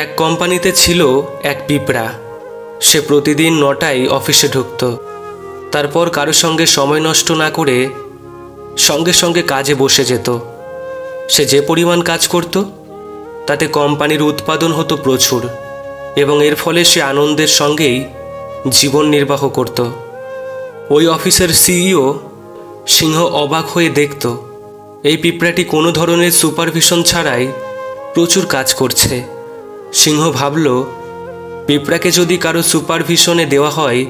এক কোম্পানিতে ছিল এক পিঁপড়া। সে প্রতিদিন ৯টায় অফিসে ঢুকত। তারপর কারোর সঙ্গে সময় নষ্ট না করে সঙ্গে সঙ্গে কাজে বসে যেত। সে যে পরিমাণ কাজ করত তাতে কোম্পানির উৎপাদন হতো প্রচুর, এবং এর ফলে সে আনন্দের সঙ্গেই জীবন নির্বাহ করত। ওই অফিসের সিইও সিংহ অবাক হয়ে দেখত এই পিঁপড়াটি কোনো ধরনের সুপারভিশন ছাড়াই প্রচুর কাজ করছে। সিংহ ভাবল, পিঁপড়াকে যদি কারো সুপারভিশনে দেওয়া হয়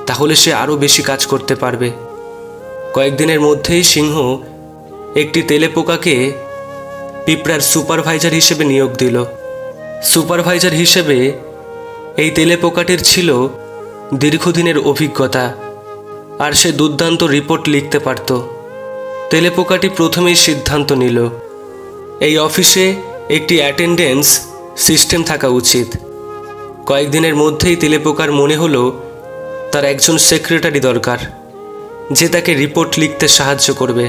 তাহলে সে আরও বেশি কাজ করতে পারবে। কয়েকদিনের মধ্যেই সিংহ একটি তেলেপোকাকে পিঁপড়ার সুপারভাইজার হিসেবে নিয়োগ দিল। সুপারভাইজার হিসেবে এই তেলেপোকাটির ছিল দীর্ঘদিনের অভিজ্ঞতা, আর সে দুর্দান্ত রিপোর্ট লিখতে পারত। তেলেপোকাটি প্রথমেই সিদ্ধান্ত নিল এই অফিসে একটি অ্যাটেন্ডেন্স সিস্টেম থাকা উচিত। কয়েকদিনের মধ্যেই তেলেপোকার মনে হলো তার একজন সেক্রেটারি দরকার, যে তাকে রিপোর্ট লিখতে সাহায্য করবে।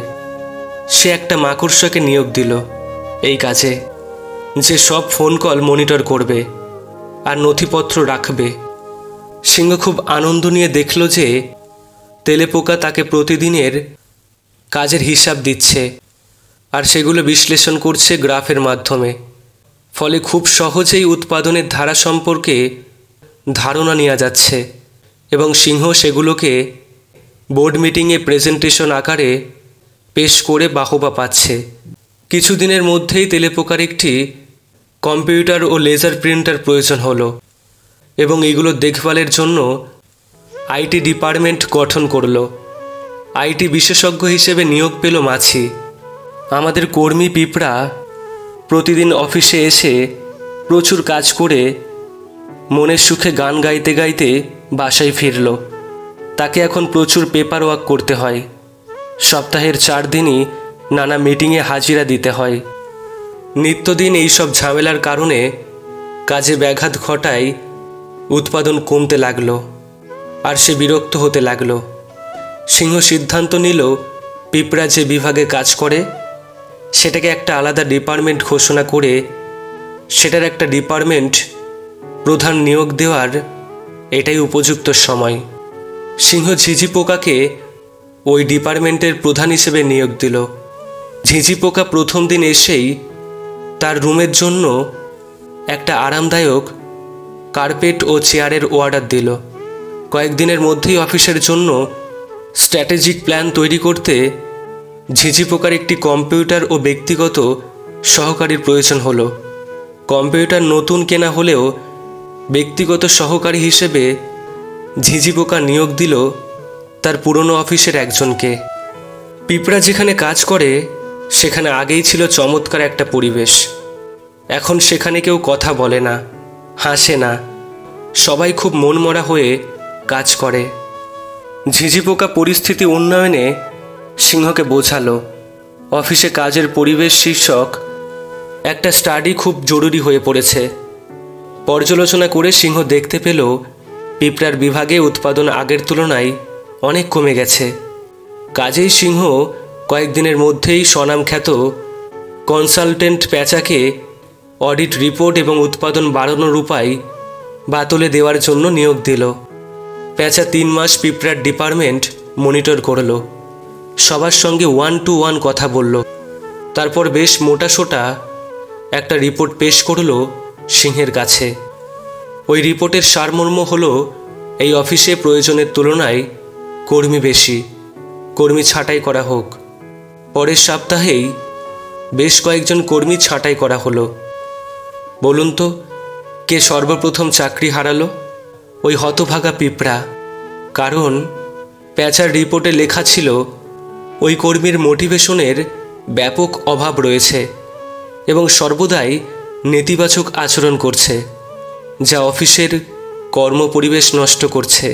সে একটা মাকড়সাকে নিয়োগ দিল এই কাজে, যে সব ফোন কল মনিটর করবে আর নথিপত্র রাখবে। সিংহ খুব আনন্দ নিয়ে দেখল যে তেলেপোকা তাকে প্রতিদিনের কাজের হিসাব দিচ্ছে আর সেগুলো বিশ্লেষণ করছে গ্রাফের মাধ্যমে। ফলে খুব সহজেই উৎপাদনের ধারা সম্পর্কে ধারণা নেওয়া যাচ্ছে, এবং সিংহ সেগুলোকে বোর্ড মিটিংয়ে প্রেজেন্টেশন আকারে পেশ করে বাহবা পাচ্ছে। কিছুদিনের মধ্যেই তেলেপোকার একটি কম্পিউটার ও লেজার প্রিন্টার প্রয়োজন হলো, এবং এগুলো দেখভালের জন্য আইটি ডিপার্টমেন্ট গঠন করলো। আইটি বিশেষজ্ঞ হিসেবে নিয়োগ পেল মাছি। আমাদের কর্মী পিঁপড়া প্রতিদিন অফিসে এসে প্রচুর কাজ করে মনের সুখে গান গাইতে গাইতে বাসায় ফিরল। তাকে এখন প্রচুর পেপার ওয়ার্ক করতে হয়। সপ্তাহের 4 দিনই নানা মিটিংয়ে হাজিরা দিতে হয়। নিত্যদিন এইসব ঝামেলার কারণে কাজে ব্যাঘাত ঘটায় উৎপাদন কমতে লাগলো, আর সে বিরক্ত হতে লাগলো। সিংহ সিদ্ধান্ত নিল পিঁপড়া যে বিভাগে কাজ করে সেটাকে একটা আলাদা ডিপার্টমেন্ট ঘোষণা করে সেটার একটা ডিপার্টমেন্ট প্রধান নিয়োগ দেওয়ার এটাই উপযুক্ত সময়। সিংহ ঝিঝি পোকাকে ওই ডিপার্টমেন্টের প্রধান হিসেবে নিয়োগ দিল। ঝিঝি পোকা প্রথম দিন এসেই তার রুমের জন্য একটা আরামদায়ক কার্পেট ও চেয়ারের অর্ডার দিল। কয়েকদিনের মধ্যেই অফিসের জন্য স্ট্র্যাটেজিক প্ল্যান তৈরি করতে ঝিঝি পোকার একটি কম্পিউটার ও ব্যক্তিগত সহকারীর প্রয়োজন হলো। কম্পিউটার নতুন কেনা হলেও ব্যক্তিগত সহকারী হিসেবে ঝিঝি পোকা নিয়োগ দিল তার পুরনো অফিসের একজনকে। পিঁপড়া যেখানে কাজ করে সেখানে আগেই ছিল চমৎকার একটা পরিবেশ। এখন সেখানে কেউ কথা বলে না, হাসে না, সবাই খুব মনমরা হয়ে কাজ করে। ঝিঝি পোকা পরিস্থিতি উন্নয়নে সিংহকে বোঝালো অফিসে কাজের পরিবেশ শীর্ষক একটা স্টাডি খুব জরুরি হয়ে পড়েছে। পর্যালোচনা করে সিংহ দেখতে পেল পিঁপড়ার বিভাগে উৎপাদন আগের তুলনায় অনেক কমে গেছে। কাজেই সিংহ কয়েকদিনের মধ্যেই স্বনামখ্যাত কনসালটেন্ট প্যাঁচাকে অডিট রিপোর্ট এবং উৎপাদন বাড়ানোর উপায় বাতলে দেওয়ার জন্য নিয়োগ দিল। প্যাঁচা 3 মাস পিঁপড়ার ডিপার্টমেন্ট মনিটর করল, সবার সঙ্গে 1 to 1 কথা বলল। তারপর বেশ মোটাসোটা একটা রিপোর্ট পেশ করল সিংহের কাছে। ওই রিপোর্টের সারমর্ম হলো এই অফিসে প্রয়োজনের তুলনায় কর্মী বেশি, কর্মী ছাঁটাই করা হোক। পরের সপ্তাহেই বেশ কয়েকজন কর্মী ছাঁটাই করা হলো। বলুন তো, কে সর্বপ্রথম চাকরি হারালো? ওই হতভাগা পিঁপড়া। কারণ প্যাঁচার রিপোর্টে লেখা ছিল ওই কর্মীর মোটিভেশনের ব্যাপক অভাব রয়েছে এবং সর্বদাই নেতিবাচক আচরণ করছে, যা অফিসের কর্মপরিবেশ নষ্ট করছে।